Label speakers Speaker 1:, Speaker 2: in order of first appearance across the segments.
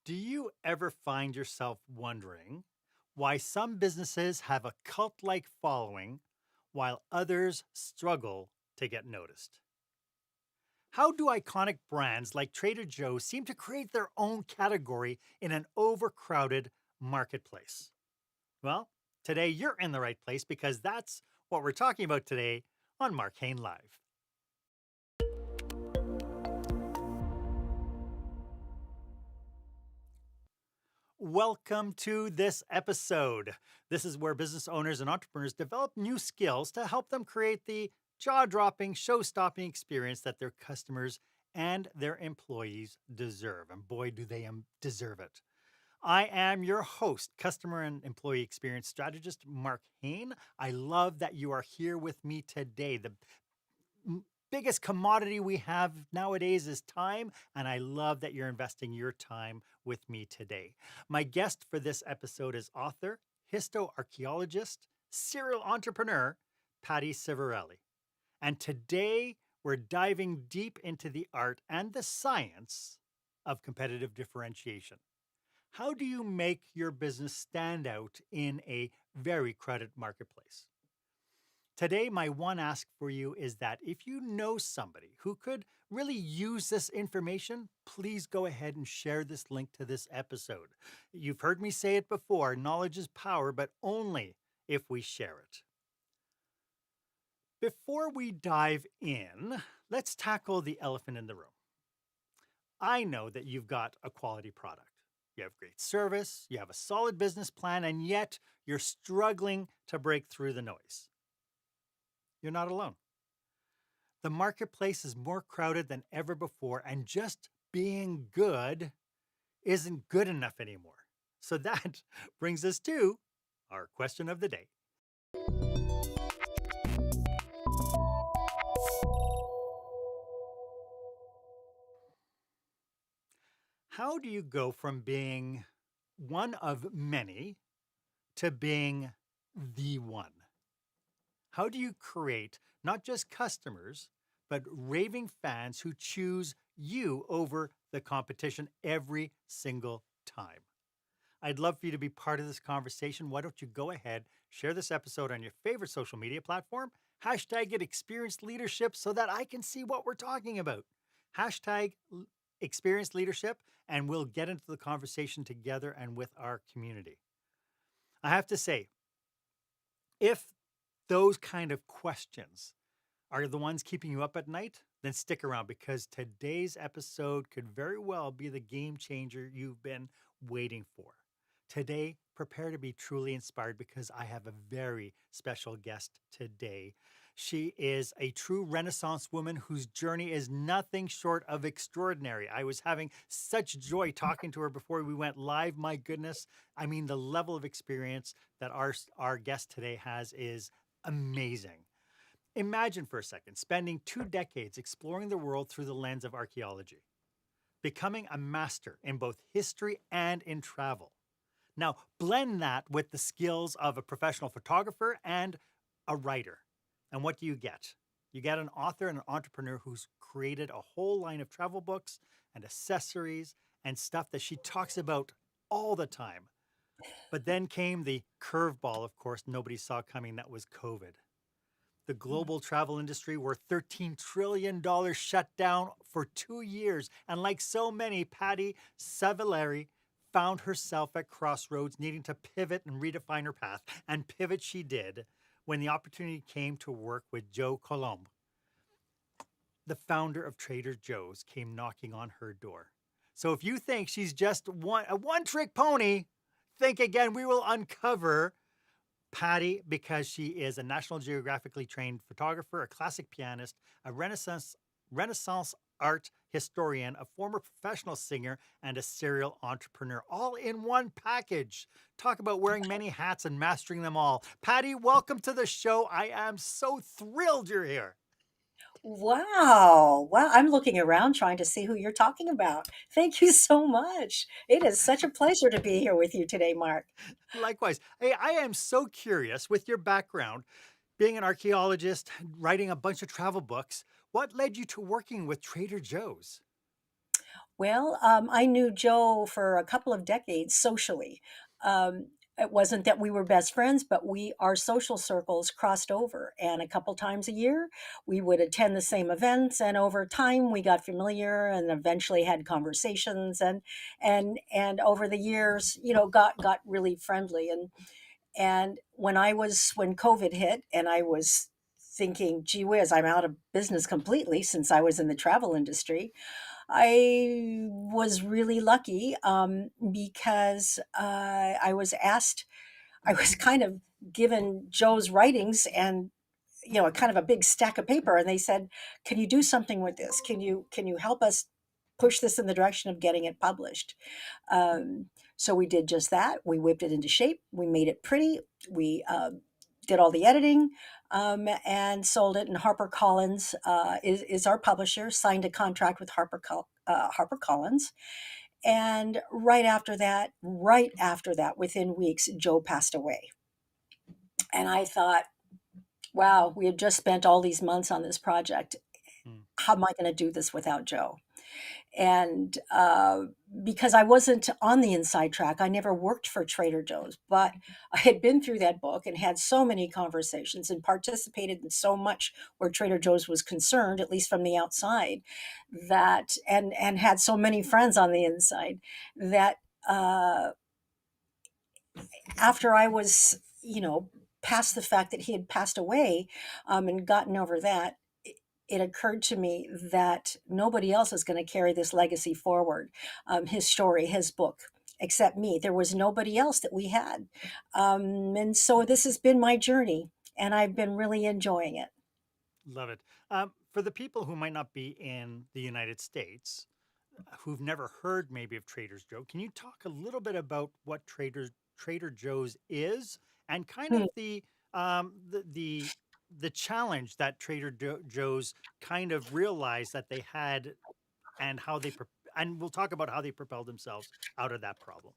Speaker 1: Do you ever find yourself wondering why some businesses have a cult like following while others struggle to get noticed? How do iconic brands like Trader Joe's seem to create their own category in an overcrowded marketplace? Well, today you're in the right place because that's what we're talking about today on Marc Haine Live. Welcome to this episode. This is where business owners and entrepreneurs develop new skills to help them create the jaw dropping, show stopping experience that their customers and their employees deserve. And boy, do they deserve it. I am your host, customer and employee experience strategist, Marc Haine. I love that you are here with me today. The biggest commodity we have nowadays is time, and I love that you're investing your time with me today. My guest for this episode is author, histoarchaeologist, serial entrepreneur, Patty Civarelli. And today we're diving deep into the art and the science of competitive differentiation. How do you make your business stand out in a very crowded marketplace? Today, my one ask for you is that if you know somebody who could really use this information, please go ahead and share this link to this episode. You've heard me say it before, knowledge is power, but only if we share it. Before we dive in, let's tackle the elephant in the room. I know that you've got a quality product. You have great service, you have a solid business plan, and yet you're struggling to break through the noise. You're not alone. The marketplace is more crowded than ever before, and just being good isn't good enough anymore. So that brings us to our question of the day. How do you go from being one of many to being the one? How do you create not just customers, but raving fans who choose you over the competition every single time? I'd love for you to be part of this conversation. Why don't you go ahead, share this episode on your favorite social media platform, hashtag it experienced leadership so that I can see what we're talking about. Hashtag experienced leadership, and we'll get into the conversation together and with our community. I have to say, if those kind of questions are the ones keeping you up at night, then stick around because today's episode could very well be the game changer you've been waiting for. Today, prepare to be truly inspired because I have a very special guest today. She is a true Renaissance woman whose journey is nothing short of extraordinary. I was having such joy talking to her before we went live. My goodness, I mean, the level of experience that our guest today has is amazing. Imagine for a second spending 2 decades exploring the world through the lens of archaeology, becoming a master in both history and in travel. Now, blend that with the skills of a professional photographer and a writer. And what do you get? You get an author and an entrepreneur who's created a whole line of travel books and accessories and stuff that she talks about all the time. But then came the curveball, of course, nobody saw coming. That was COVID. The global travel industry, worth $13 trillion, shut down for 2 years. And like so many, Patty Civarelli found herself at crossroads, needing to pivot and redefine her path. And pivot she did when the opportunity came to work with Joe Colombo. The founder of Trader Joe's came knocking on her door. So if you think she's just a one-trick pony, think again. We will uncover Patty, because she is a National Geographically trained photographer, a classic pianist, a Renaissance art historian, a former professional singer, and a serial entrepreneur, all in one package. Talk about wearing many hats and mastering them all. Patty, welcome to the show. I am so thrilled you're here.
Speaker 2: Wow. Wow. I'm looking around trying to see who you're talking about. Thank you so much. It is such a pleasure to be here with you today, Mark.
Speaker 1: Likewise. Hey, I am so curious with your background, being an archaeologist, writing a bunch of travel books, what led you to working with Trader Joe's?
Speaker 2: Well, I knew Joe for a couple of decades socially. It wasn't that we were best friends, but our social circles crossed over, and a couple times a year we would attend the same events, and over time we got familiar and eventually had conversations, and over the years, got really friendly. And when COVID hit, and I was thinking, gee whiz, I'm out of business completely since I was in the travel industry. I was really lucky, because I was kind of given Joe's writings and a kind of a big stack of paper, and they said, "Can you do something with this? Can you help us push this in the direction of getting it published?" So we did just that. We whipped it into shape. We made it pretty. We did all the editing, and sold it. And HarperCollins is our publisher. Signed a contract with HarperCollins. And right after that, within weeks, Joe passed away. And I thought, wow, we had just spent all these months on this project.
Speaker 1: Mm.
Speaker 2: How am I going to do this without Joe? And because I wasn't on the inside track, I never worked for Trader Joe's, but I had been through that book and had so many conversations and participated in so much where Trader Joe's was concerned, at least from the outside, that and had so many friends on the inside that uh, after I was, past the fact that he had passed away, and gotten over that, it occurred to me that nobody else is going to carry this legacy forward, his story, his book, except me. There was nobody else that we had. And so this has been my journey, and I've been really enjoying it.
Speaker 1: Love it. For the people who might not be in the United States, who've never heard maybe of Trader's Joe, can you talk a little bit about what Trader Joe's is, and kind
Speaker 2: Hmm.
Speaker 1: of the challenge that Joe's kind of realized that they had, and how and we'll talk about how they propelled themselves out of that problem.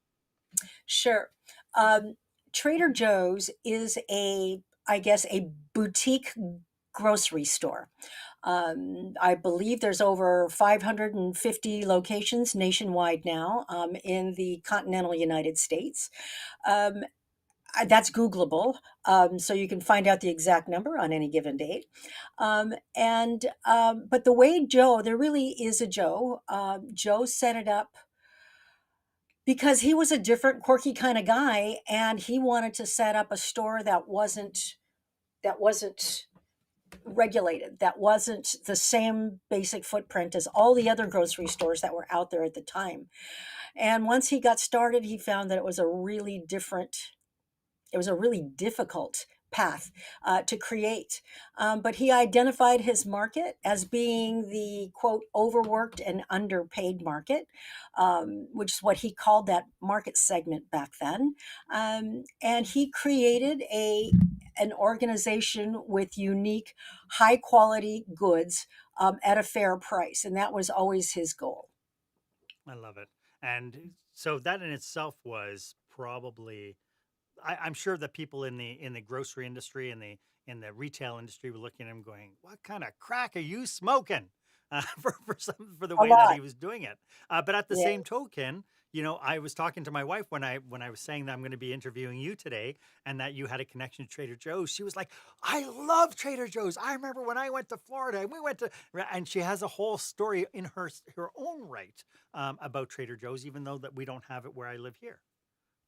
Speaker 2: Sure. Um, Trader Joe's is I guess, a boutique grocery store. I believe there's over 550 locations nationwide now, in the continental United States. Um, that's Googleable, so you can find out the exact number on any given date. But the way there really is a Joe. Joe set it up because he was a different, quirky kind of guy, and he wanted to set up a store that wasn't regulated, that wasn't the same basic footprint as all the other grocery stores that were out there at the time. And once he got started, he found that it was a really difficult path to create. But he identified his market as being the quote overworked and underpaid market, which is what he called that market segment back then. And he created an organization with unique, high quality goods, at a fair price, and that was always his goal.
Speaker 1: I love it. And so that in itself was probably, I'm sure that people in the grocery industry and in the retail industry were looking at him going, "What kind of crack are you smoking?" For the
Speaker 2: A
Speaker 1: way that
Speaker 2: lot,
Speaker 1: he was doing it. But at the
Speaker 2: yeah.
Speaker 1: same token, I was talking to my wife when I was saying that I'm going to be interviewing you today, and that you had a connection to Trader Joe's. She was like, "I love Trader Joe's. I remember when I went to Florida, and we went to," and she has a whole story in her own right, about Trader Joe's, even though that we don't have it where I live here.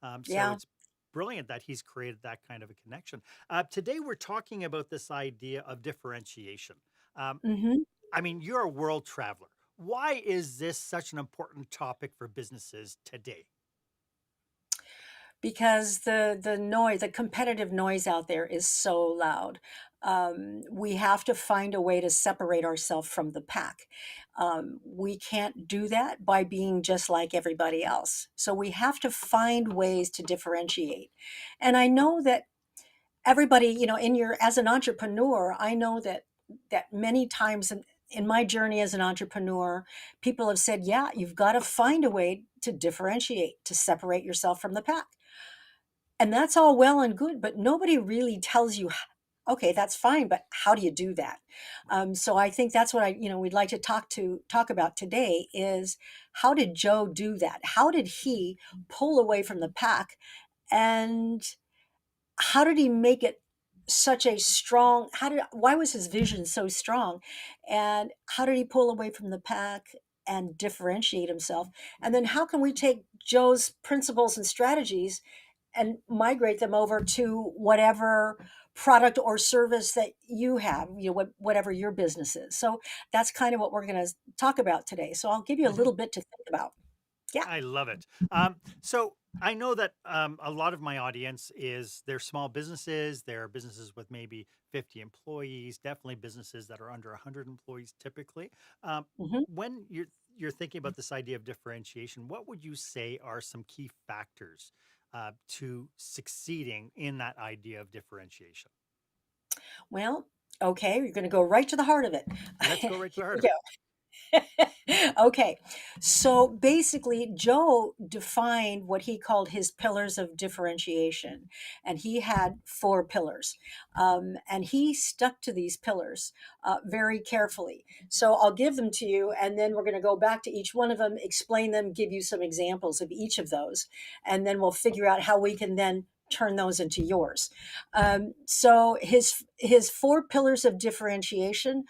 Speaker 1: So
Speaker 2: Yeah.
Speaker 1: it's brilliant that he's created that kind of a connection. Today, we're talking about this idea of differentiation. Um,
Speaker 2: Hmm.
Speaker 1: I mean, you're a world traveler. Why is this such an important topic for businesses today?
Speaker 2: Because the competitive noise out there is so loud. We have to find a way to separate ourselves from the pack. We can't do that by being just like everybody else. So we have to find ways to differentiate. And I know that everybody, as an entrepreneur, I know that many times in my journey as an entrepreneur, people have said, yeah, you've got to find a way to differentiate, to separate yourself from the pack. And that's all well and good, but nobody really tells you Okay, that's fine, but how do you do that? So I think that's what we'd like to talk about today is how did Joe do that? How did he pull away from the pack, and how did he make it such a strong? Why was his vision so strong, and how did he pull away from the pack and differentiate himself? And then how can we take Joe's principles and strategies and migrate them over to whatever product or service that you have, whatever your business is. So that's kind of what we're going to talk about today. So I'll give you a
Speaker 1: Mhm.
Speaker 2: little bit to think about. Yeah.
Speaker 1: I love it. So I know that a lot of my audience is they're small businesses. They're businesses with maybe 50 employees, definitely businesses that are under 100 employees typically. Um,
Speaker 2: Mhm.
Speaker 1: when you're thinking about this idea of differentiation, what would you say are some key factors to succeeding in that idea of differentiation?
Speaker 2: Well, okay, you're going to go right to the heart of it.
Speaker 1: Let's go right to
Speaker 2: Here
Speaker 1: the heart
Speaker 2: we
Speaker 1: of it.
Speaker 2: go. Okay. So basically, Joe defined what he called his pillars of differentiation. And he had four pillars. And he stuck to these pillars very carefully. So I'll give them to you, and then we're going to go back to each one of them, explain them, give you some examples of each of those. And then we'll figure out how we can then turn those into yours. So his four pillars of differentiation,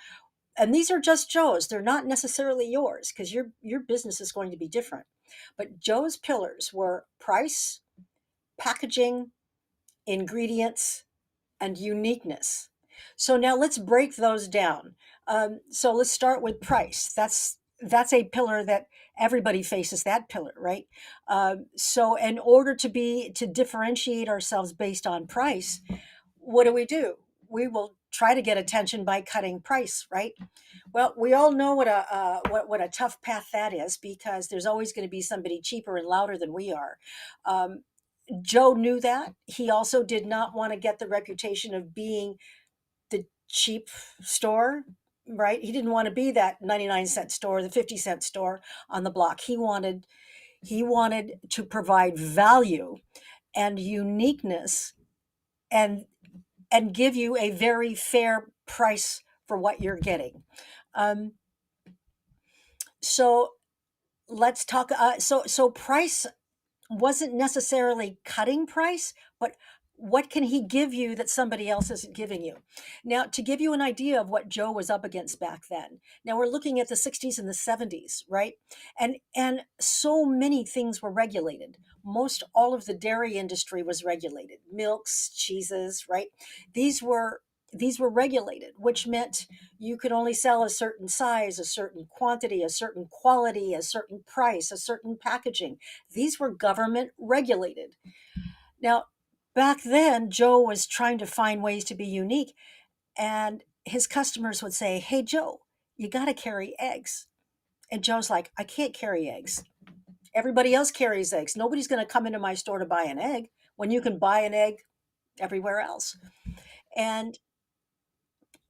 Speaker 2: and these are just Joe's. They're not necessarily yours because your business is going to be different. But Joe's pillars were price, packaging, ingredients, and uniqueness. So now let's break those down. So let's start with price. That's a pillar that everybody faces that pillar, right? So in order to differentiate ourselves based on price, what do? We will try to get attention by cutting price, right? Well, we all know what a tough path that is because there's always going to be somebody cheaper and louder than we are. Um, Joe knew that. He also did not want to get the reputation of being the cheap store, right? He didn't want to be that 99-cent store, the 50-cent store on the block. He wanted to provide value and uniqueness, and give you a very fair price for what you're getting. Um, so let's talk. So price wasn't necessarily cutting price, but what can he give you that somebody else isn't giving you? Now, to give you an idea of what Joe was up against back then, now we're looking at the 60s and the 70s, right? And so many things were regulated. Most all of the dairy industry was regulated. Milks, cheeses, right? These were these were regulated, which meant you could only sell a certain size, a certain quantity, a certain quality, a certain price, a certain packaging. These were government regulated. Now, back then, Joe was trying to find ways to be unique, and his customers would say, "Hey, Joe, you got to carry eggs." And Joe's like, "I can't carry eggs. Everybody else carries eggs. Nobody's going to come into my store to buy an egg when you can buy an egg everywhere else." And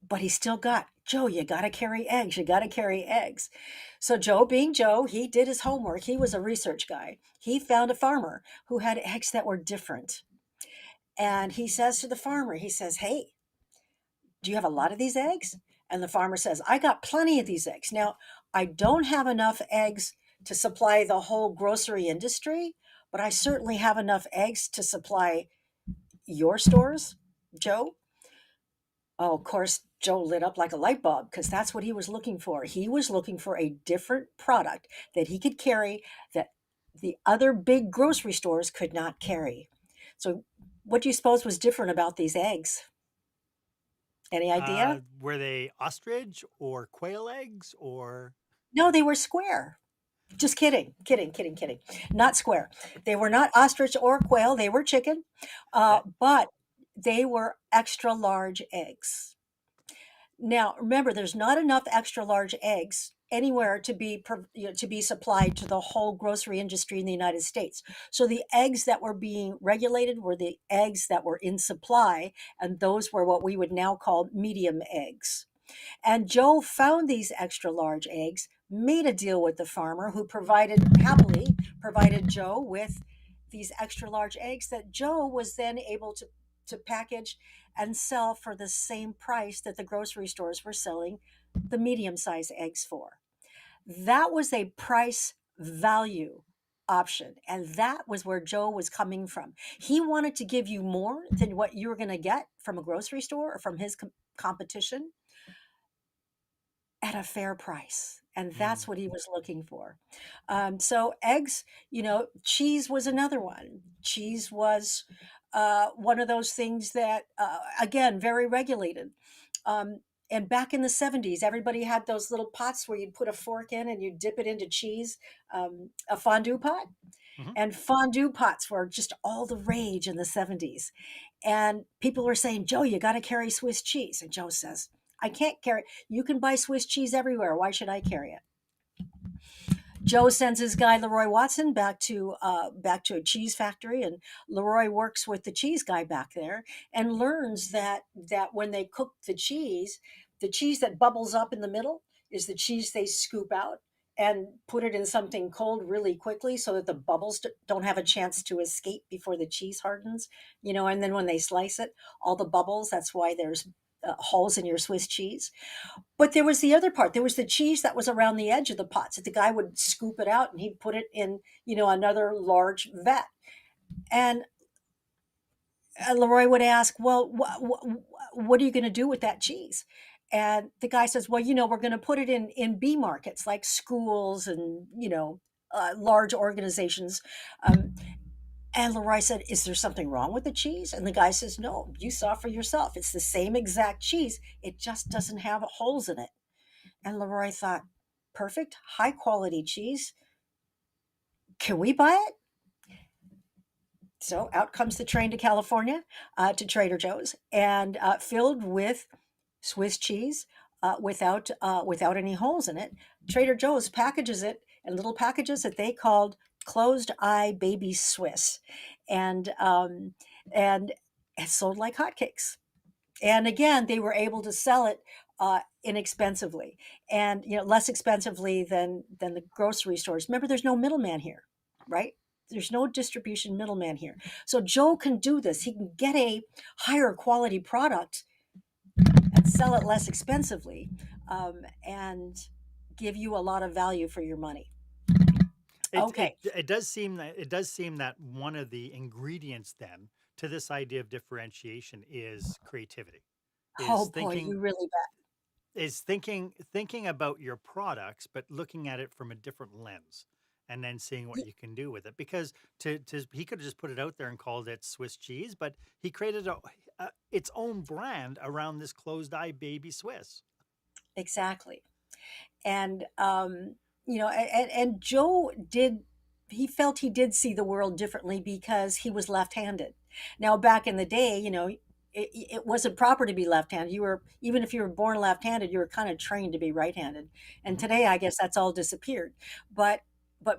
Speaker 2: but he still got, "Joe, you got to carry eggs. You got to carry eggs." So Joe, being Joe, he did his homework. He was a research guy. He found a farmer who had eggs that were different. And he says to the farmer, he says, "Hey, do you have a lot of these eggs?" And the farmer says, "I got plenty of these eggs. Now, I don't have enough eggs to supply the whole grocery industry, but I certainly have enough eggs to supply your stores, Joe." Oh, of course, Joe lit up like a light bulb because that's what he was looking for. He was looking for a different product that he could carry that the other big grocery stores could not carry. So, what do you suppose was different about these eggs? Any idea?
Speaker 1: Were they ostrich or quail eggs or?
Speaker 2: No, they were square. Just kidding, kidding, kidding, kidding. Not square. They were not ostrich or quail. They were chicken,
Speaker 1: Okay.
Speaker 2: but they were extra large eggs. Now, remember, there's not enough extra large eggs anywhere to be supplied to the whole grocery industry in the United States. So the eggs that were being regulated were the eggs that were in supply, and those were what we would now call medium eggs. And Joe found these extra large eggs, made a deal with the farmer who provided Joe with these extra large eggs that Joe was then able to to package and sell for the same price that the grocery stores were selling the medium sized eggs for. That was a price value option. And that was where Joe was coming from. He wanted to give you more than what you were going to get from a grocery store or from his competition at a fair price. And that's
Speaker 1: Mm.
Speaker 2: what he was looking for. So eggs, cheese was another one. Cheese was one of those things that, again, very regulated. Um, and back in the 70s, everybody had those little pots where you'd put a fork in and you'd dip it into cheese, a fondue pot.
Speaker 1: Mhm.
Speaker 2: And fondue pots were just all the rage in the 70s. And people were saying, Joe, you got to carry Swiss cheese. And Joe says, I can't carry it. You can buy Swiss cheese everywhere. Why should I carry it? Joe sends his guy Leroy Watson back to a cheese factory, and Leroy works with the cheese guy back there and learns that when they cook the cheese that bubbles up in the middle is the cheese they scoop out and put it in something cold really quickly so that the bubbles don't have a chance to escape before the cheese hardens. And then when they slice it, all the bubbles. That's why there's holes in your Swiss cheese. But there was the other part. There was the cheese that was around the edge of the pots that the guy would scoop it out and he'd put it in, another large vat. And Leroy would ask, well, what are you going to do with that cheese? And the guy says, well, we're going to put it in B markets like schools and, large organizations. Um, and Leroy said, is there something wrong with the cheese? And the guy says, no, you saw for yourself. It's the same exact cheese. It just doesn't have holes in it. And Leroy thought, perfect, high quality cheese. Can we buy it? So out comes the train to California, to Trader Joe's, and filled with Swiss cheese without any holes in it. Trader Joe's packages it in little packages that they called closed eye baby Swiss, and it's sold like hotcakes. And again, they were able to sell it inexpensively, and less expensively than the grocery stores. Remember, there's no middleman here, right? There's no distribution middleman here. So Joe can do this. He can get a higher quality product and sell it less expensively, and give you a lot of value for your money.
Speaker 1: It
Speaker 2: Okay.
Speaker 1: it it does seem that one of the ingredients then to this idea of differentiation is creativity.
Speaker 2: Oh
Speaker 1: Is
Speaker 2: boy,
Speaker 1: thinking
Speaker 2: you really bet.
Speaker 1: is thinking about your products, but looking at it from a different lens and then seeing what
Speaker 2: Y-
Speaker 1: you can do with it. Because to he could have just put it out there and called it Swiss cheese, but he created its own brand around this closed eye baby Swiss.
Speaker 2: Exactly. And and Joe did, he felt he did see the world differently because he was left-handed. Now back in the day, it wasn't proper to be left-handed. You were, even if you were born left-handed, you were kind of trained to be right-handed. And
Speaker 1: Mhm.
Speaker 2: today I guess that's all disappeared. But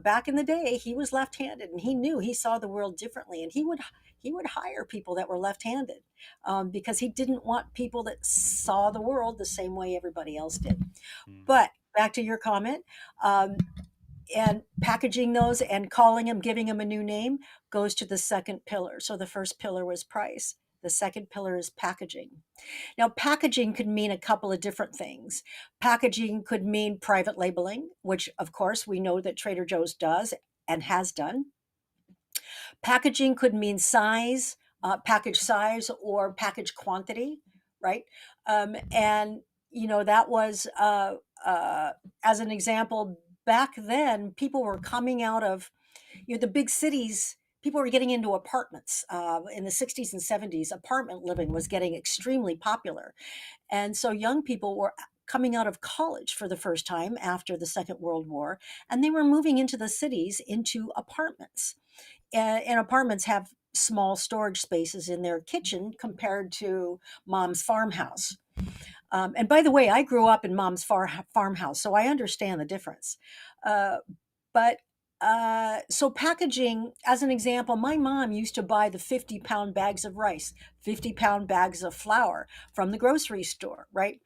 Speaker 2: back in the day he was left-handed, and he saw the world differently, and he would hire people that were left-handed, because he didn't want people that saw the world the same way everybody else did.
Speaker 1: Mm.
Speaker 2: But back to your comment, um, and packaging those and calling them, giving them a new name goes to the second pillar. So the first pillar was price. The second pillar is packaging. Now, packaging could mean a couple of different things. Packaging could mean private labeling, which of course we know that Trader Joe's does and has done. Packaging could mean size, package size, or package quantity, right? And that was, as an example, back then people were coming out of the big cities. People were getting into apartments in the 60s and 70s. Apartment living was getting extremely popular, and so young people were coming out of college for the first time after the Second World War, and they were moving into the cities into apartments, and apartments have small storage spaces in their kitchen compared to mom's farmhouse. And by the way, I grew up in mom's farmhouse, so I understand the difference. Uh, but so packaging, as an example, my mom used to buy the 50-pound bags of rice, 50-pound bags of flour from the grocery store, right?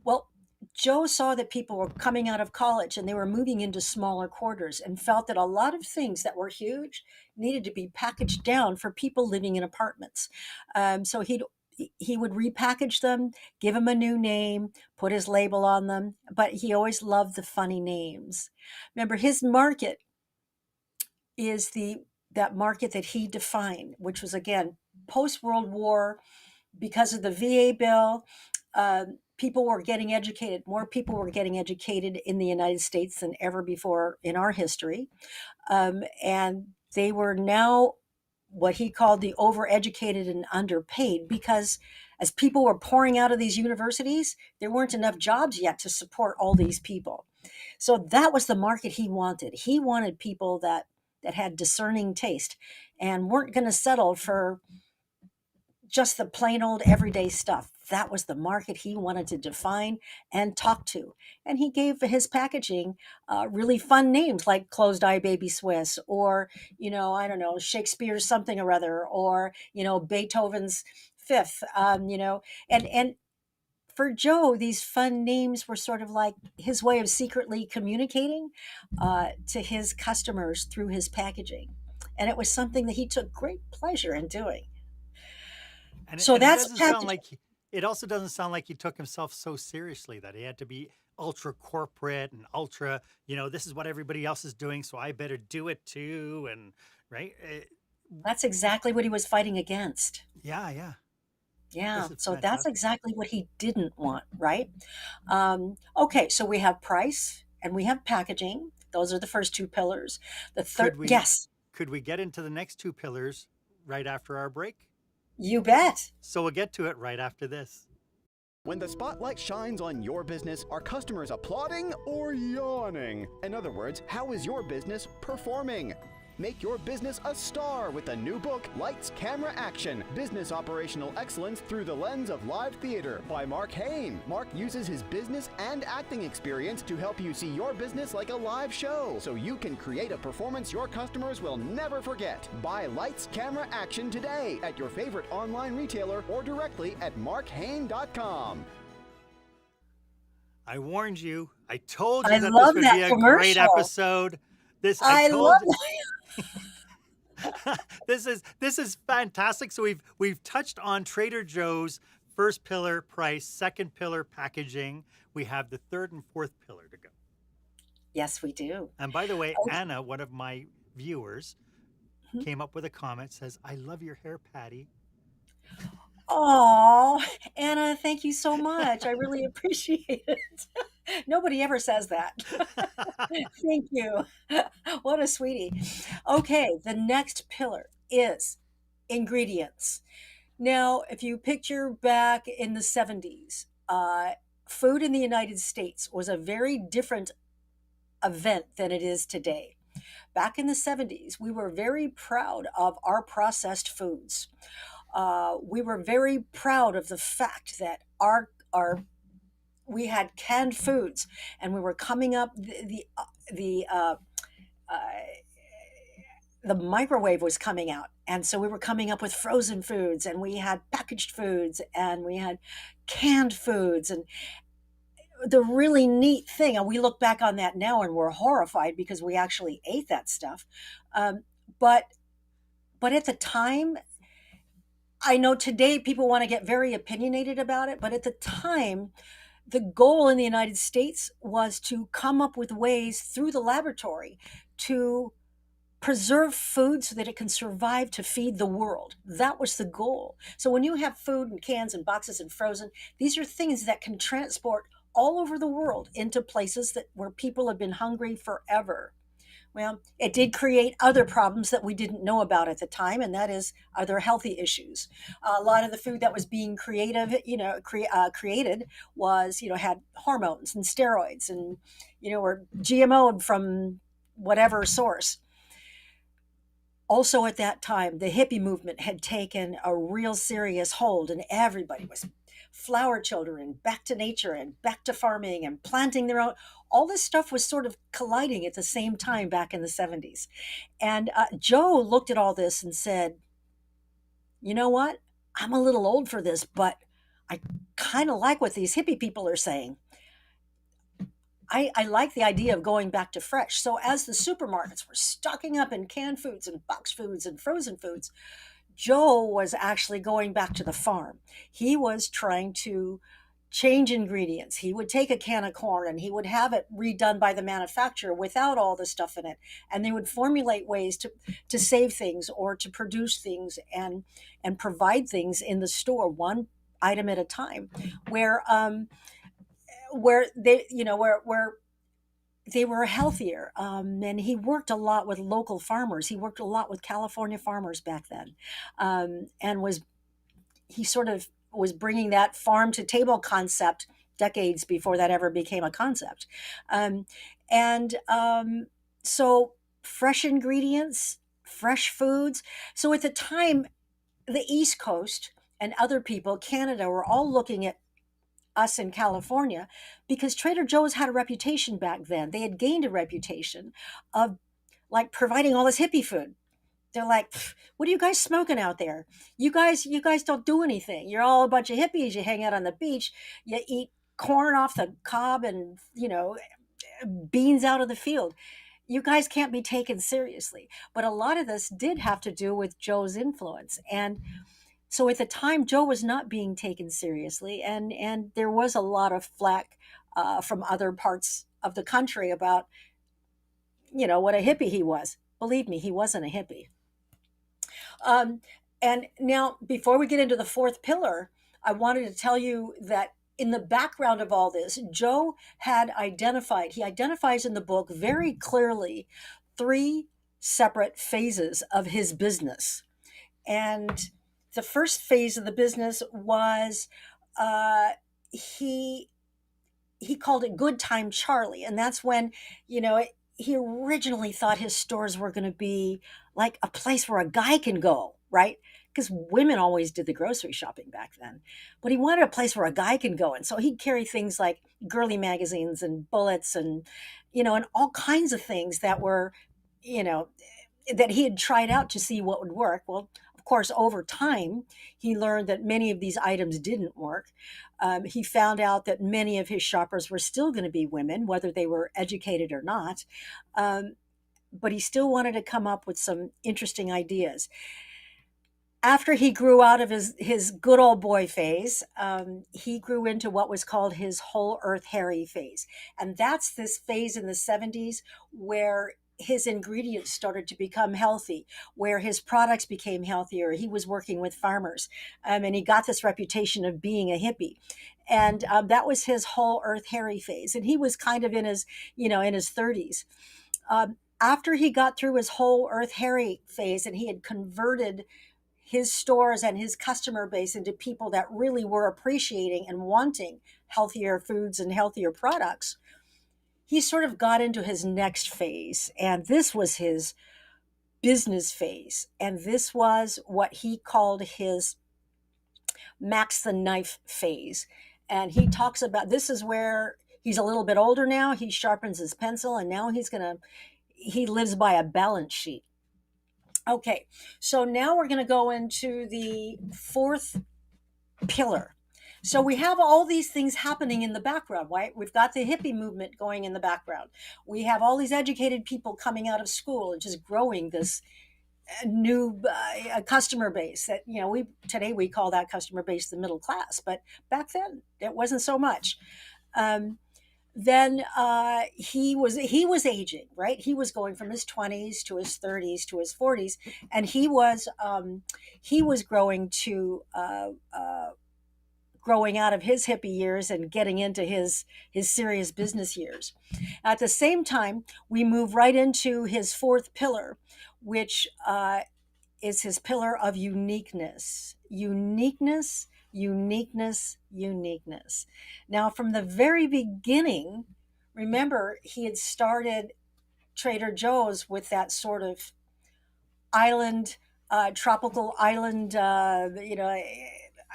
Speaker 2: Well, Joe saw that people were coming out of college and they were moving into smaller quarters and felt that a lot of things that were huge needed to be packaged down for people living in apartments. So he would repackage them, give them a new name, put his label on them, but he always loved the funny names. Remember, his market is the that market that he defined, which was again post World War, because of the VA bill. People were getting educated. More people were getting educated in the United States than ever before in our history, and they were now what he called the overeducated and underpaid, because as people were pouring out of these universities, there weren't enough jobs yet to support all these people. So that was the market he wanted. He wanted people that had discerning taste and weren't going to settle for just the plain old everyday stuff. That was the market he wanted to define and talk to. And he gave his packaging really fun names like Closed Eye Baby Swiss, or, I don't know, Shakespeare's something or other, or, Beethoven's Fifth, and for Joe, these fun names were sort of like his way of secretly communicating to his customers through his packaging. And it was something that he took great pleasure in doing. So
Speaker 1: And it
Speaker 2: that's
Speaker 1: doesn't sound
Speaker 2: packaging.
Speaker 1: like it also doesn't sound like he took himself so seriously that he had to be ultra corporate and ultra, this is what everybody else is doing, so I better do it too. And right.
Speaker 2: That's exactly what he was fighting against.
Speaker 1: Yeah, yeah.
Speaker 2: Yeah.
Speaker 1: This is
Speaker 2: So that's
Speaker 1: fantastic.
Speaker 2: exactly what he didn't want, right? Okay. So we have price and we have packaging. Those are the first two pillars. The third,
Speaker 1: Could we
Speaker 2: yes,
Speaker 1: could we get into the next two pillars right after our break?
Speaker 2: you bet.
Speaker 1: So we'll get to it right after this.
Speaker 3: When the spotlight shines on your business, are customers applauding or yawning? In other words, how is your business performing? Make your business a star with the new book, Lights, Camera, Action, Business Operational Excellence Through the Lens of Live Theater by Marc Haine. Marc uses his business and acting experience to help you see your business like a live show, so you can create a performance your customers will never forget. Buy Lights, Camera, Action today at your favorite online retailer or directly at marchaine.com.
Speaker 1: I warned you. I told
Speaker 2: I
Speaker 1: you that this
Speaker 2: love
Speaker 1: would
Speaker 2: that
Speaker 1: be a great
Speaker 2: commercial.
Speaker 1: episode. This I
Speaker 2: I
Speaker 1: told
Speaker 2: love
Speaker 1: this is fantastic. So we've touched on Trader Joe's first pillar, price, second pillar, packaging. We have the third and fourth pillar to go.
Speaker 2: Yes, we do.
Speaker 1: And by the way,
Speaker 2: Okay.
Speaker 1: Anna, one of my viewers, came up with a comment, says, "I love your hair, Patty."
Speaker 2: Oh, Anna, thank you so much. I really appreciate it. Nobody ever says that. Thank you. What a sweetie. Okay, the next pillar is ingredients. Now, if you picture back in the 70s, food in the United States was a very different event than it is today. Back in the 70s, we were very proud of our processed foods. We were very proud of the fact that our we had canned foods, and we were coming up the uh, the microwave was coming out, and so we were coming up with frozen foods, and we had packaged foods, and we had canned foods. And the really neat thing, and we look back on that now and we're horrified because we actually ate that stuff. um, but but at the time, I know today people want to get very opinionated about it, but at the time, the goal in the United States was to come up with ways through the laboratory to preserve food so that it can survive to feed the world. That was the goal. So when you have food in cans and boxes and frozen, these are things that can transport all over the world into places that where people have been hungry forever. Well, it did create other problems that we didn't know about at the time, and that is other healthy issues. A lot of the food that was being created was, had hormones and steroids, and were GMO'd from whatever source. Also, at that time, the hippie movement had taken a real serious hold, and everybody was flower children and back to nature and back to farming and planting their own. All this stuff was sort of colliding at the same time back in the 70s. And Joe looked at all this and said, you know what? I'm a little old for this, but I kind of like what these hippie people are saying. I like the idea of going back to fresh. So as the supermarkets were stocking up in canned foods and box foods and frozen foods, Joe was actually going back to the farm. He was trying to change ingredients. He would take a can of corn and he would have it redone by the manufacturer without all the stuff in it. And they would formulate ways to save things or to produce things and provide things in the store one item at a time, where they, where they were healthier. And he worked a lot with local farmers. He worked a lot with California farmers back then, and he sort of was bringing that farm to table concept decades before that ever became a concept. Um, and so fresh ingredients, fresh foods. So at the time, the East Coast and other people, Canada, were all looking at us in California because Trader Joe's had a reputation back then. They had gained a reputation of like providing all this hippie food. They're like, what are you guys smoking out there? You guys don't do anything. You're all a bunch of hippies. You hang out on the beach. You eat corn off the cob and, beans out of the field. You guys can't be taken seriously. But a lot of this did have to do with Joe's influence. And so at the time, Joe was not being taken seriously. And there was a lot of flack from other parts of the country about, what a hippie he was. Believe me, he wasn't a hippie. Um, and now, before we get into the fourth pillar, I wanted to tell you that in the background of all this, Joe he identifies in the book very clearly three separate phases of his business. And the first phase of the business was uh, he he called it Good Time Charlie. And that's when, he originally thought his stores were going to be like a place where a guy can go, right? Because women always did the grocery shopping back then. But he wanted a place where a guy can go. And so he'd carry things like girly magazines and bullets and all kinds of things that were, you know, that he had tried out to see what would work. Well, of course, over time, he learned that many of these items didn't work. He found out that many of his shoppers were still going to be women, whether they were educated or not. Um, but he still wanted to come up with some interesting ideas. After he grew out of his good old boy phase, he grew into what was called his whole earth Harry phase. And that's this phase in the 70s where his ingredients started to become healthy, where his products became healthier. He was working with farmers, and he got this reputation of being a hippie. And that was his whole earth Harry phase. And he was kind of in his 30s. After he got through his whole earth Harry phase and he had converted his stores and his customer base into people that really were appreciating and wanting healthier foods and healthier products, he sort of got into his next phase. And this was his business phase. And this was what he called his Max the Knife phase. And he talks about this is where he's a little bit older now. He sharpens his pencil and now he lives by a balance sheet. Okay, so now we're going to go into the fourth pillar. So we have all these things happening in the background, right? We've got the hippie movement going in the background. We have all these educated people coming out of school and just growing this new customer base that, today we call that customer base the middle class, but back then it wasn't so much. Then he was aging, right? He was going from his 20s to his 30s to his 40s, and he was growing out of his hippie years and getting into his serious business years. At the same time, we move right into his fourth pillar, which is his pillar of uniqueness. Uniqueness, uniqueness, uniqueness. Now, from the very beginning, remember, he had started Trader Joe's with that sort of island, tropical island,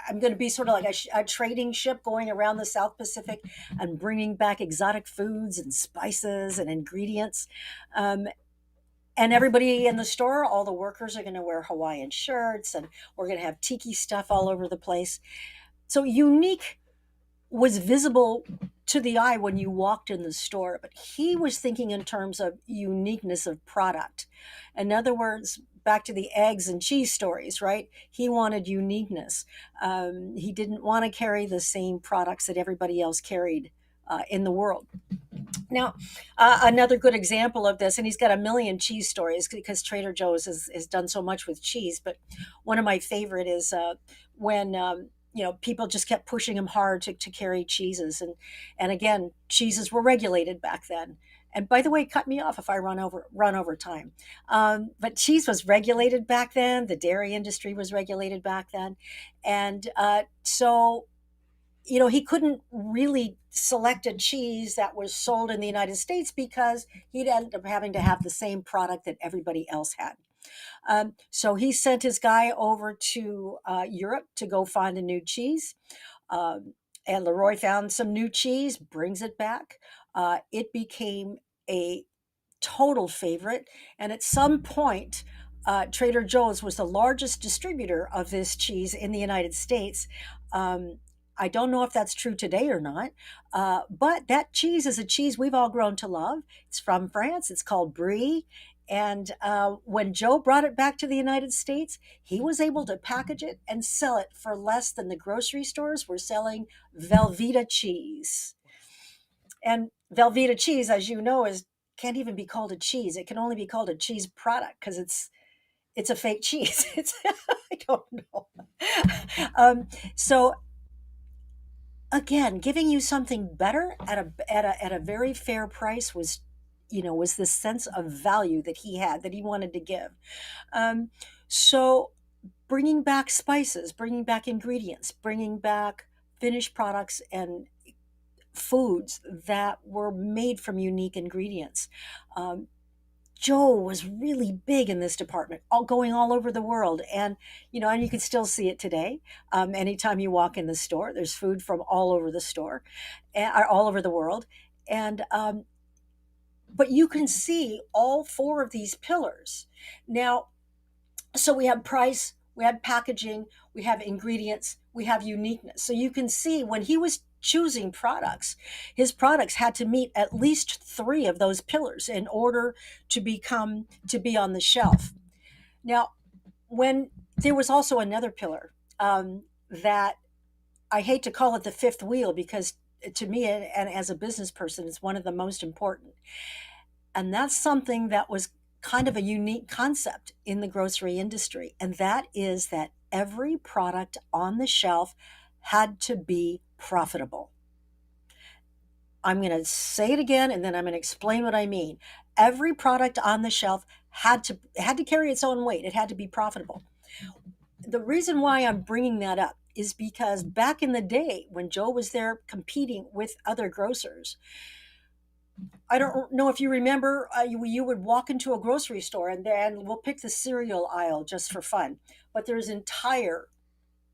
Speaker 2: I'm going to be sort of like a trading ship going around the South Pacific and bringing back exotic foods and spices and ingredients. And everybody in the store, all the workers are going to wear Hawaiian shirts, and we're going to have tiki stuff all over the place. So unique was visible to the eye when you walked in the store, but he was thinking in terms of uniqueness of product. In other words, back to the eggs and cheese stories, right? He wanted uniqueness. He didn't want to carry the same products that everybody else carried in the world. Now, another good example of this, and he's got a million cheese stories because Trader Joe's has done so much with cheese. But one of my favorite is when people just kept pushing him hard to carry cheeses, and again, cheeses were regulated back then. And by the way, cut me off if I run over time. But cheese was regulated back then. The dairy industry was regulated back then, and so he couldn't really select a cheese that was sold in the United States because he'd end up having to have the same product that everybody else had. So he sent his guy over to Europe to go find a new cheese. And Leroy found some new cheese, brings it back. It became a total favorite. And at some point, Trader Joe's was the largest distributor of this cheese in the United States. I don't know if that's true today or not, but that cheese is a cheese we've all grown to love. It's from France. It's called Brie. And when Joe brought it back to the United States, he was able to package it and sell it for less than the grocery stores were selling Velveeta cheese. And Velveeta cheese, as you know, can't even be called a cheese. It can only be called a cheese product because it's a fake cheese. I don't know. So again, giving you something better at a very fair price was this sense of value that he had, that he wanted to give. So bringing back spices, bringing back ingredients, bringing back finished products and foods that were made from unique ingredients. Joe was really big in this department, going all over the world, and and you can still see it today. Anytime you walk in the store, there's food from all over the store, all over the world, and but you can see all four of these pillars. Now, so we have price, we have packaging, we have ingredients, we have uniqueness. So you can see when he was choosing products, his products had to meet at least three of those pillars in order to be on the shelf. Now, when there was also another pillar that I hate to call it the fifth wheel because to me and as a business person, it's one of the most important. And that's something that was kind of a unique concept in the grocery industry. And that is that every product on the shelf had to be profitable. I'm going to say it again and then I'm going to explain what I mean. Every product on the shelf had to carry its own weight. It had to be profitable. The reason why I'm bringing that up is because back in the day when Joe was there competing with other grocers, I don't know if you remember, you would walk into a grocery store and then we'll pick the cereal aisle just for fun. But there's entire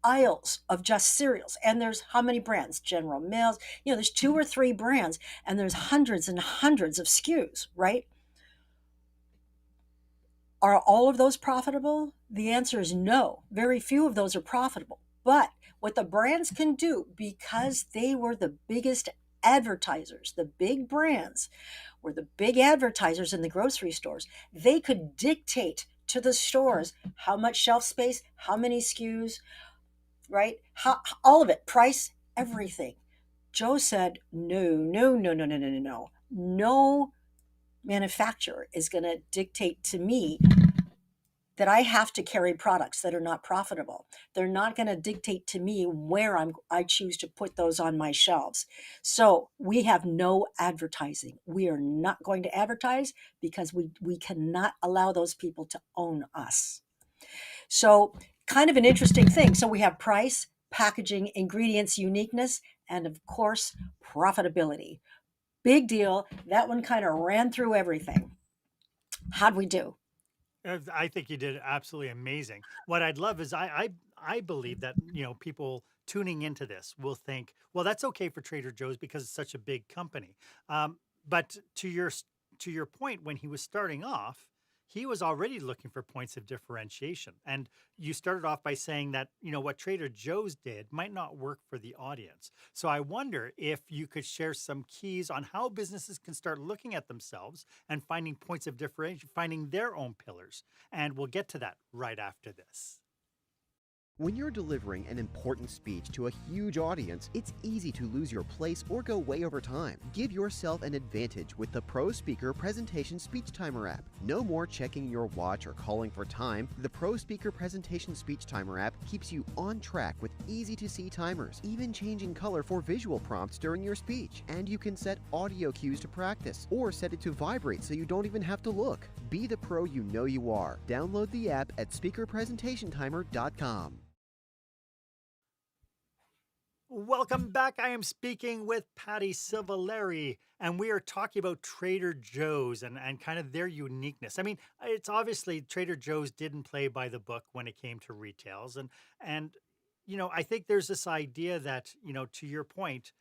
Speaker 2: aisles of just cereals. And there's how many brands? General Mills. There's 2 or 3 brands and there's hundreds and hundreds of SKUs, right? Are all of those profitable? The answer is no. Very few of those are profitable. But what the brands can do, because they were the biggest advertisers, the big brands were the big advertisers in the grocery stores, they could dictate to the stores how much shelf space, how many SKUs, right? All of it, price, everything. Joe said, no, no, no, no, no, no, no, no. No manufacturer is going to dictate to me that I have to carry products that are not profitable. They're not going to dictate to me where I choose to put those on my shelves. So we have no advertising. We are not going to advertise because we cannot allow those people to own us. So kind of an interesting thing. So we have price, packaging, ingredients, uniqueness, and of course, profitability. Big deal. That one kind of ran through everything. How'd we do?
Speaker 1: I think you did absolutely amazing. What I'd love is I believe that people tuning into this will think, well, that's okay for Trader Joe's because it's such a big company. But to your point, when he was starting off, he was already looking for points of differentiation. And you started off by saying that, what Trader Joe's did might not work for the audience. So I wonder if you could share some keys on how businesses can start looking at themselves and finding points of differentiation, finding their own pillars. And we'll get to that right after this.
Speaker 3: When you're delivering an important speech to a huge audience, it's easy to lose your place or go way over time. Give yourself an advantage with the Pro Speaker Presentation Speech Timer app. No more checking your watch or calling for time. The Pro Speaker Presentation Speech Timer app keeps you on track with easy-to-see timers, even changing color for visual prompts during your speech. And you can set audio cues to practice, or set it to vibrate so you don't even have to look. Be the pro you know you are. Download the app at speakerpresentationtimer.com.
Speaker 1: Welcome back. I am speaking with Patty Civarelli, and we are talking about Trader Joe's and kind of their uniqueness. I mean, it's obviously Trader Joe's didn't play by the book when it came to retails. And I think there's this idea that, to your point,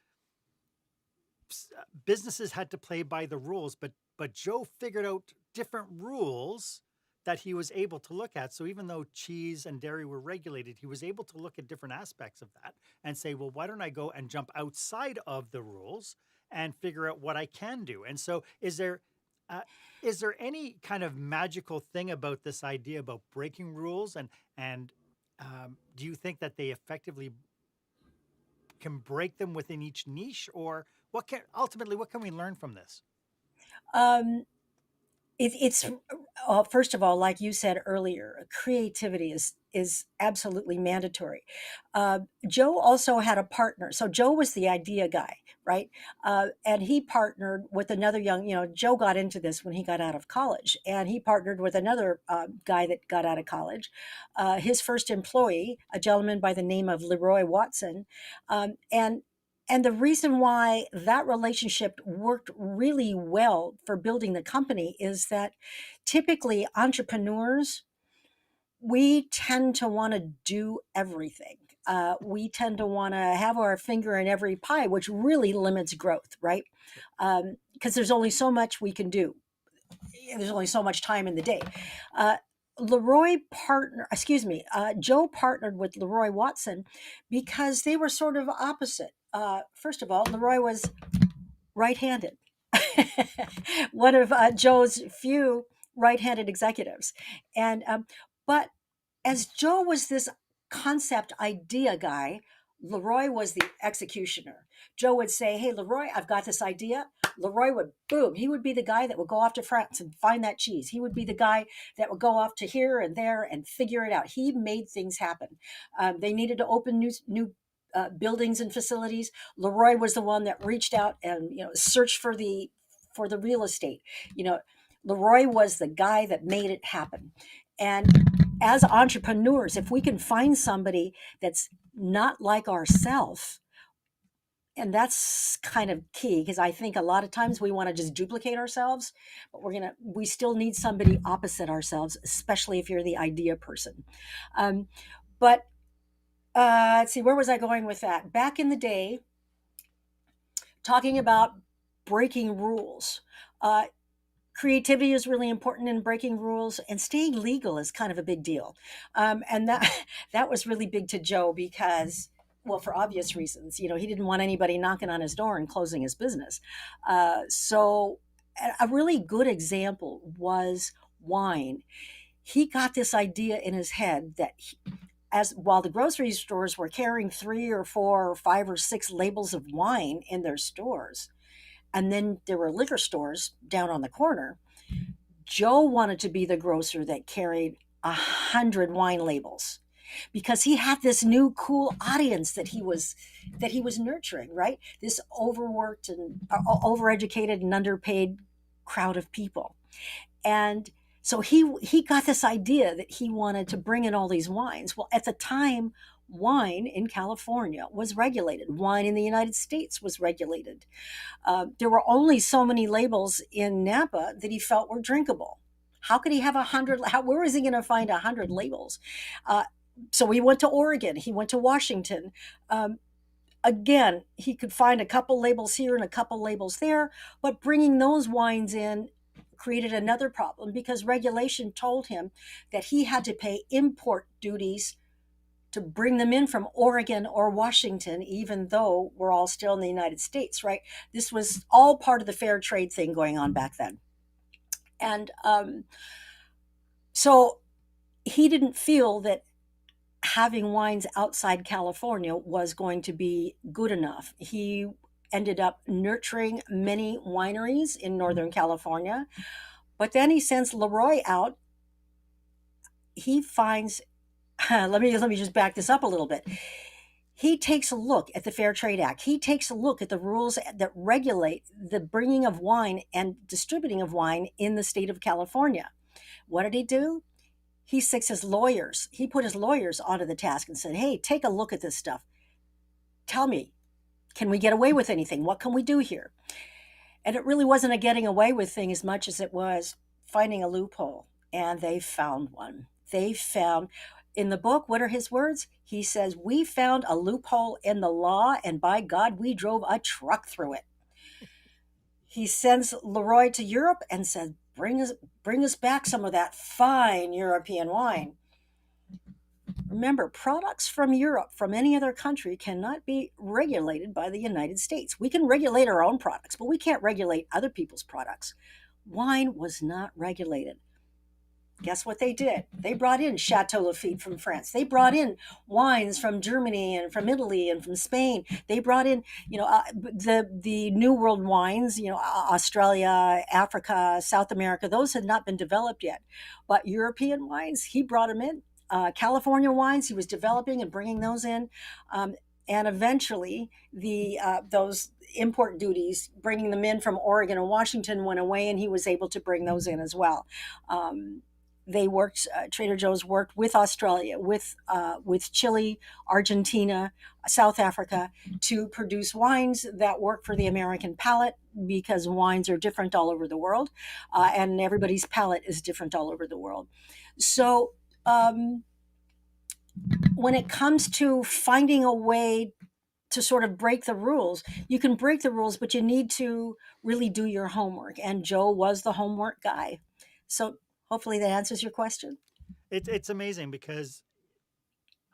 Speaker 1: businesses had to play by the rules, but Joe figured out different rules that he was able to look at. So even though cheese and dairy were regulated, he was able to look at different aspects of that and say, well, why don't I go and jump outside of the rules and figure out what I can do? And so is there any kind of magical thing about this idea about breaking rules? And do you think that they effectively can break them within each niche, or what can we learn from this?
Speaker 2: Um, it's first of all, like you said earlier, creativity is absolutely mandatory. Joe also had a partner, so Joe was the idea guy, right? And he partnered with another Joe got into this when he got out of college, and he partnered with another guy that got out of college. His first employee, a gentleman by the name of Leroy Watson, and the reason why that relationship worked really well for building the company is that typically entrepreneurs, we tend to want to do everything. We tend to want to have our finger in every pie, which really limits growth, right? Because there's only so much we can do. There's only so much time in the day. Joe partnered with Leroy Watson because they were sort of opposite. First of all, Leroy was right-handed, one of Joe's few right-handed executives, and but as Joe was this concept idea guy, Leroy was the executioner. Joe would say, "Hey, Leroy, I've got this idea." Leroy would, boom, he would be the guy that would go off to France and find that cheese. He would be the guy that would go off to here and there and figure it out. He made things happen. They needed to open new buildings and facilities. Leroy was the one that reached out and searched for the real estate. Leroy was the guy that made it happen. And as entrepreneurs, if we can find somebody that's not like ourselves, and that's kind of key, because I think a lot of times we want to just duplicate ourselves, but we still need somebody opposite ourselves, especially if you're the idea person. But let's see, where was I going with that? Back in the day, talking about breaking rules. Creativity is really important in breaking rules, and staying legal is kind of a big deal. And that was really big to Joe because, well, for obvious reasons, he didn't want anybody knocking on his door and closing his business. So a really good example was wine. He got this idea in his head that while the grocery stores were carrying 3 or 4 or 5 or 6 labels of wine in their stores, and then there were liquor stores down on the corner, Joe wanted to be the grocer that carried 100 wine labels, because he had this new cool audience that he was nurturing, right? This overworked and overeducated and underpaid crowd of people. And so he got this idea that he wanted to bring in all these wines. Well, at the time, wine in California was regulated. Wine in the United States was regulated. There were only so many labels in Napa that he felt were drinkable. How could he have 100? Where is he going to find 100 labels? So he went to Oregon. He went to Washington. Again, he could find a couple labels here and a couple labels there, but bringing those wines in created another problem because regulation told him that he had to pay import duties to bring them in from Oregon or Washington, even though we're all still in the United States, right? This was all part of the fair trade thing going on back then. And so he didn't feel that having wines outside California was going to be good enough. He ended up nurturing many wineries in Northern California, but then he sends Leroy out. He finds, let me just back this up a little bit. He takes a look at the Fair Trade Act. He takes a look at the rules that regulate the bringing of wine and distributing of wine in the state of California. What did he do? He put his lawyers onto the task and said, hey, take a look at this stuff. Tell me, can we get away with anything? What can we do here? And it really wasn't a getting away with thing as much as it was finding a loophole. And they found one. They found, in the book, what are his words? He says, we found a loophole in the law, and by God, we drove a truck through it. He sends Leroy to Europe and says, bring us back some of that fine European wine. Remember, products from Europe, from any other country, cannot be regulated by the United States. We can regulate our own products, but we can't regulate other people's products. Wine was not regulated. Guess what they did? They brought in Chateau Lafite from France. They brought in wines from Germany and from Italy and from Spain. They brought in, the New World wines, Australia, Africa, South America. Those had not been developed yet. But European wines, he brought them in. California wines, he was developing and bringing those in. And eventually, those import duties, bringing them in from Oregon and Washington, went away, and he was able to bring those in as well. Trader Joe's worked with Australia, with Chile, Argentina, South Africa, to produce wines that work for the American palate, because wines are different all over the world, and everybody's palate is different all over the world. So when it comes to finding a way to sort of break the rules, you can break the rules, but you need to really do your homework. And Joe was the homework guy. So hopefully that answers your question.
Speaker 1: It's amazing because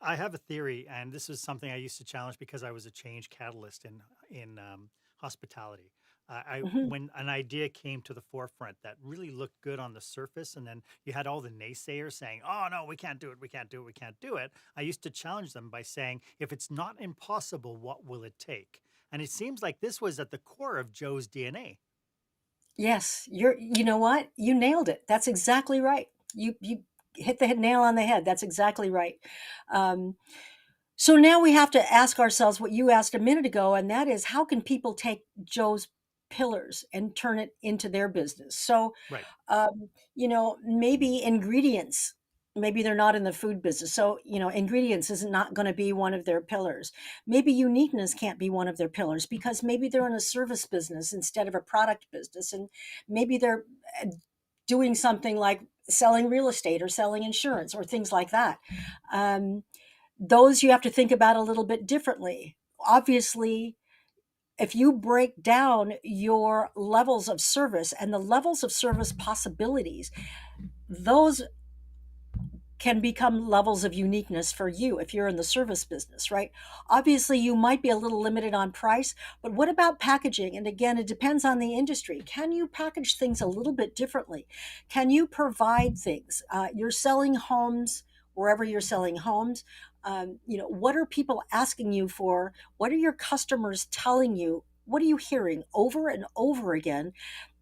Speaker 1: I have a theory, and this is something I used to challenge because I was a change catalyst in hospitality. When an idea came to the forefront that really looked good on the surface, and then you had all the naysayers saying, "Oh no, we can't do it, we can't do it, we can't do it." I used to challenge them by saying, "If it's not impossible, what will it take?" And it seems like this was at the core of Joe's DNA.
Speaker 2: Yes, you know what? You nailed it. That's exactly right. You hit the nail on the head. That's exactly right. So now we have to ask ourselves what you asked a minute ago, and that is, how can people take Joe's pillars and turn it into their business? So,
Speaker 1: Right.
Speaker 2: maybe ingredients, maybe they're not in the food business. So, ingredients is not going to be one of their pillars. Maybe uniqueness can't be one of their pillars because maybe they're in a service business instead of a product business. And maybe they're doing something like selling real estate or selling insurance or things like that. Those you have to think about a little bit differently. Obviously, if you break down your levels of service and the levels of service possibilities, those can become levels of uniqueness for you if you're in the service business, right? Obviously, you might be a little limited on price, but what about packaging? And again, it depends on the industry. Can you package things a little bit differently? Can you provide things? You're selling homes, wherever you're selling homes. What are people asking you for? What are your customers telling you? What are you hearing over and over again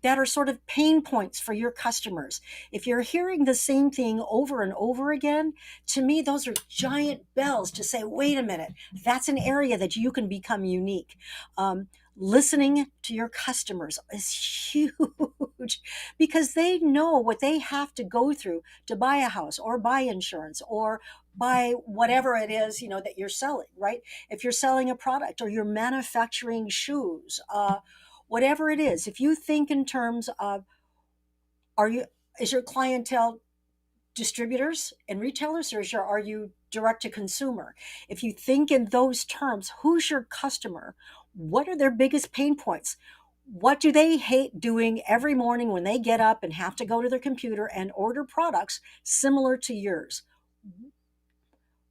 Speaker 2: that are sort of pain points for your customers? If you're hearing the same thing over and over again, to me, those are giant bells to say, wait a minute, that's an area that you can become unique. Listening to your customers is huge because they know what they have to go through to buy a house or buy insurance or buy whatever it is, that you're selling, right? If you're selling a product or you're manufacturing shoes, whatever it is, if you think in terms of, is your clientele distributors and retailers, or are you direct to consumer? If you think in those terms, who's your customer? What are their biggest pain points? What do they hate doing every morning when they get up and have to go to their computer and order products similar to yours?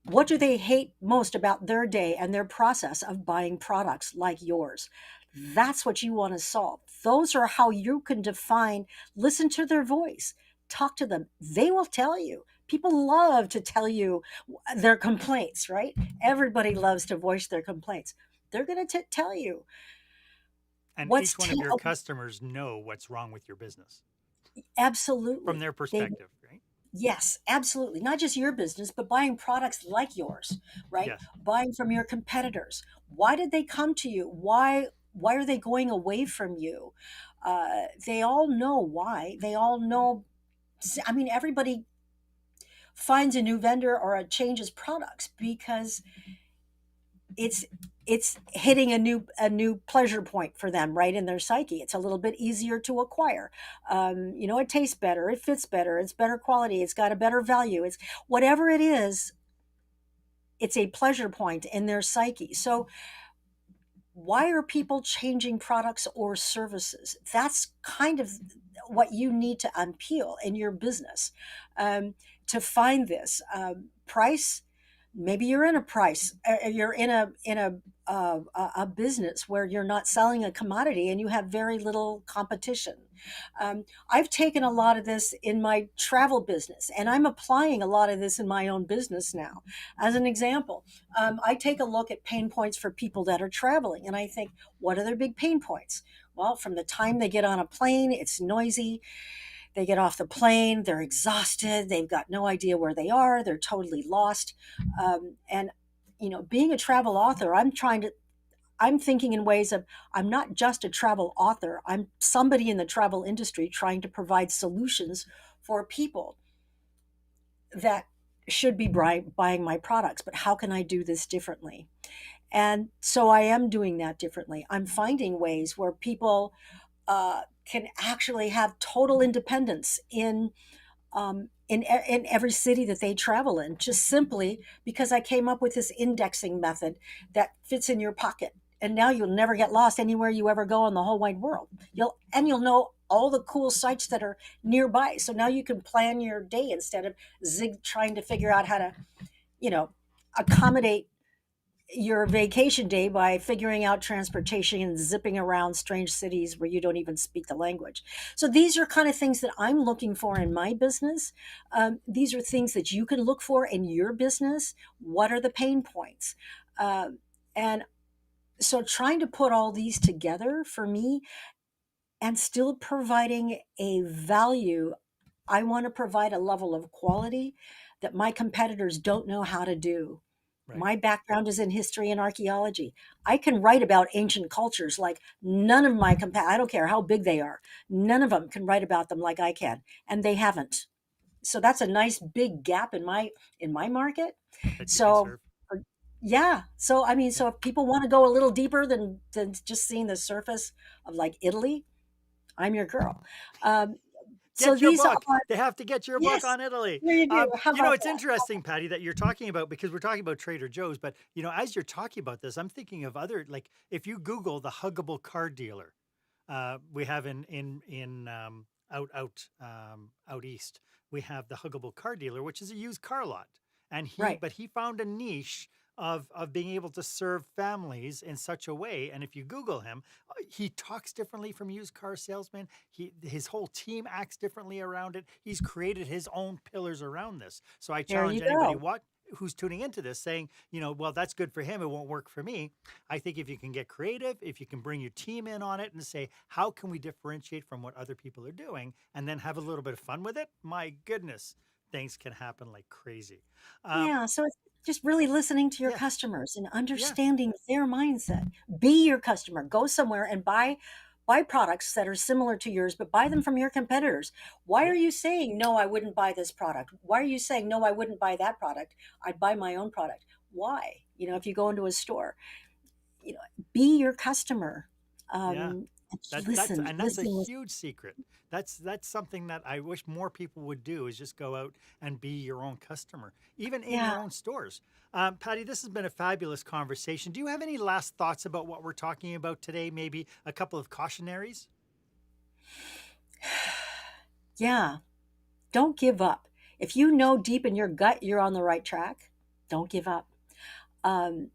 Speaker 2: What do they hate most about their day and their process of buying products like yours? That's what you want to solve. Those are how you can define, listen to their voice, talk to them. They will tell you. People love to tell you their complaints, right? Everybody loves to voice their complaints. They're going to tell you
Speaker 1: And
Speaker 2: what's
Speaker 1: each one of your customers know what's wrong with your business from
Speaker 2: absolutely.
Speaker 1: their
Speaker 2: They
Speaker 1: perspective, right?
Speaker 2: Yes, absolutely. Not just your business, but buying products like yours, right?
Speaker 1: Yes.
Speaker 2: Buying from your competitors. Why did they come to you? Why are they going away from you? They all know why. They all know. I mean, everybody finds a new vendor or changes products because it's it's hitting a new pleasure point for them, right, in their psyche. It's a little bit easier to acquire. It tastes better, it fits better, it's better quality, it's got a better value, it's whatever it is. It's a pleasure point in their psyche. So why are people changing products or services? That's kind of what you need to unpeel in your business, to find this price. Maybe you're in a price. You're in a business where you're not selling a commodity and you have very little competition. I've taken a lot of this in my travel business, and I'm applying a lot of this in my own business now. As an example, I take a look at pain points for people that are traveling, and I think, what are their big pain points? Well, from the time they get on a plane, it's noisy. They get off the plane, they're exhausted, they've got no idea where they are, they're totally lost. And being a travel author, I'm thinking in ways of, I'm not just a travel author, I'm somebody in the travel industry trying to provide solutions for people that should be buying my products. But how can I do this differently? And so I am doing that differently. I'm finding ways where people can actually have total independence in every city that they travel in, just simply because I came up with this indexing method that fits in your pocket. And now you'll never get lost anywhere you ever go in the whole wide world. You'll know all the cool sites that are nearby. So now you can plan your day instead of trying to figure out how to, you know, accommodate your vacation day by figuring out transportation and zipping around strange cities where you don't even speak the language. So these are kind of things that I'm looking for in my business. These are things that you can look for in your business. What are the pain points? And so trying to put all these together for me and still providing a value. I want to provide a level of quality that my competitors don't know how to do.
Speaker 1: Right.
Speaker 2: My background is in history and archaeology. I can write about ancient cultures like none of my I don't care how big they are. None of them can write about them like I can, and they haven't. So that's a nice big gap in my market.
Speaker 1: That you can
Speaker 2: So
Speaker 1: serve.
Speaker 2: yeah. So I mean,
Speaker 1: Yeah.
Speaker 2: so if people want to go a little deeper than just seeing the surface of like Italy, I'm your girl. Um, so
Speaker 1: Get your
Speaker 2: these are
Speaker 1: book. They have to get your book
Speaker 2: yes,
Speaker 1: on Italy.
Speaker 2: there you do. How about
Speaker 1: It's
Speaker 2: that?
Speaker 1: interesting, Patty, that you're talking about because we're talking about Trader Joe's, but as you're talking about this, I'm thinking of other like if you Google the huggable car dealer, we have in out east, we have the huggable car dealer, which is a used car lot, and
Speaker 2: Right.
Speaker 1: he found a niche of being able to serve families in such a way. And if you Google him, he talks differently from used car salesmen. His whole team acts differently around it. He's created his own pillars around this. So I
Speaker 2: There you
Speaker 1: challenge anybody
Speaker 2: go.
Speaker 1: who's tuning into this saying, well, that's good for him. It won't work for me. I think if you can get creative, if you can bring your team in on it and say, how can we differentiate from what other people are doing and then have a little bit of fun with it? My goodness, things can happen like crazy. Um,
Speaker 2: Yeah, so it's just really listening to your
Speaker 1: yeah,
Speaker 2: customers and
Speaker 1: yeah,
Speaker 2: understanding their mindset. Be your customer. Go somewhere and buy products that are similar to yours, but buy them from your competitors. Why are
Speaker 1: yeah.
Speaker 2: you saying no, I wouldn't buy this product? Why are you saying no, I wouldn't buy that product? I'd buy my own product. Why? If you go into a store, you know, be your customer.
Speaker 1: Yeah.
Speaker 2: Um, Listen,
Speaker 1: That's a
Speaker 2: listen.
Speaker 1: huge secret. That's something that I wish more people would do, is just go out and be your own customer, even in
Speaker 2: Yeah.
Speaker 1: your own stores. Patty, this has been a fabulous conversation. Do you have any last thoughts about what we're talking about today? Maybe a couple of cautionaries?
Speaker 2: Yeah. Don't give up. If you know deep in your gut you're on the right track, don't give up. Um,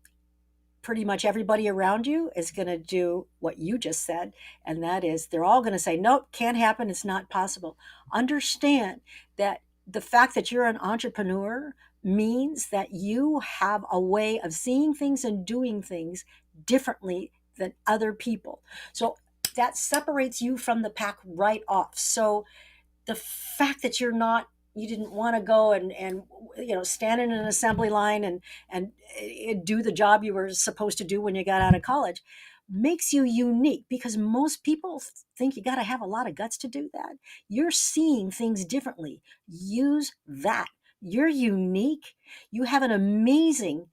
Speaker 2: Pretty much everybody around you is going to do what you just said, and that is they're all going to say, nope, can't happen, it's not possible. Understand that the fact that you're an entrepreneur means that you have a way of seeing things and doing things differently than other people. So that separates you from the pack right off. So the fact that you didn't want to go and stand in an assembly line and do the job you were supposed to do when you got out of college makes you unique, because most people think you got to have a lot of guts to do that. You're seeing things differently. Use that. You're unique. You have an amazing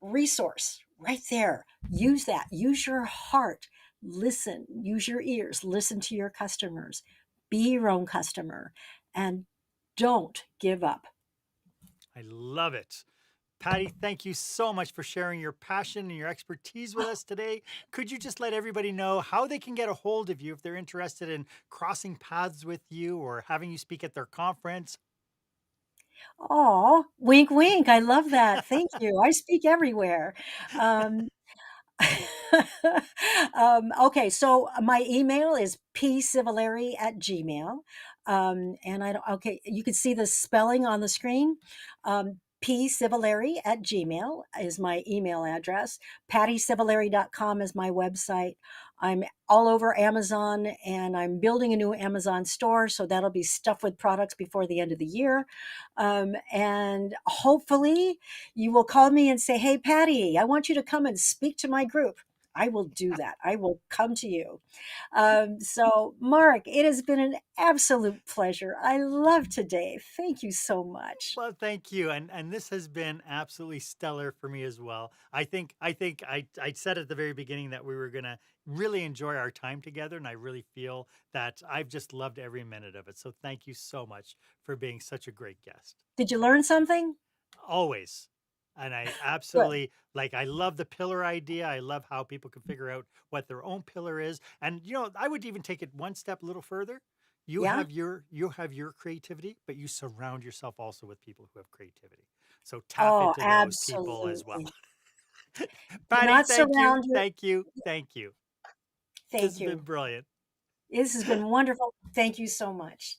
Speaker 2: resource right there. Use that. Use your heart. Listen. Use your ears. Listen to your customers. Be your own customer and don't give up.
Speaker 1: I love it. Patty, thank you so much for sharing your passion and your expertise with us today. Could you just let everybody know how they can get a hold of you if they're interested in crossing paths with you or having you speak at their conference?
Speaker 2: Oh, wink, wink. I love that. Thank you. I speak everywhere. Um, okay, so my email is pcivalleri@gmail. And I don't, okay, you can see the spelling on the screen. Pcivalleri@gmail is my email address. PattyCivalleri.com is my website. I'm all over Amazon, and I'm building a new Amazon store. So that'll be stuffed with products before the end of the year. And hopefully, you will call me and say, hey, Patty, I want you to come and speak to my group. I will do that. I will come to you. So, Marc, it has been an absolute pleasure. I love today. Thank you so much.
Speaker 1: Well, thank you, and this has been absolutely stellar for me as well. I said at the very beginning that we were gonna really enjoy our time together, and I really feel that I've just loved every minute of it. So thank you so much for being such a great guest.
Speaker 2: Did you learn something?
Speaker 1: Always. And I
Speaker 2: Good.
Speaker 1: absolutely like, I love the pillar idea. I love how people can figure out what their own pillar is. And I would even take it one step a little further.
Speaker 2: Yeah.
Speaker 1: You have your creativity, but you surround yourself also with people who have creativity. So tap
Speaker 2: Oh,
Speaker 1: into those people as well.
Speaker 2: absolutely. Do
Speaker 1: Patty,
Speaker 2: not
Speaker 1: thank you.
Speaker 2: surround your.
Speaker 1: Thank you. Thank you. This
Speaker 2: Thank
Speaker 1: has been
Speaker 2: you.
Speaker 1: brilliant.
Speaker 2: This has been wonderful. Thank you so much.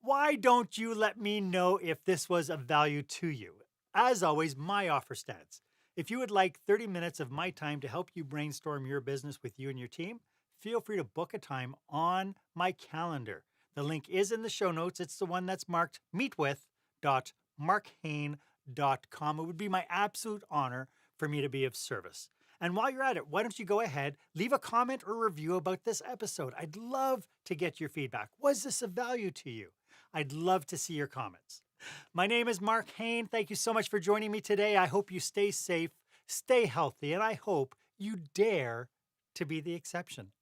Speaker 1: Why don't you let me know if this was of value to you? As always, my offer stands. If you would like 30 minutes of my time to help you brainstorm your business with you and your team, feel free to book a time on my calendar. The link is in the show notes. It's the one that's marked meetwith.marchaine.com. It would be my absolute honor for me to be of service. And while you're at it, why don't you go ahead, leave a comment or review about this episode? I'd love to get your feedback. Was this of value to you? I'd love to see your comments. My name is Marc Haine. Thank you so much for joining me today. I hope you stay safe, stay healthy, and I hope you dare to be the exception.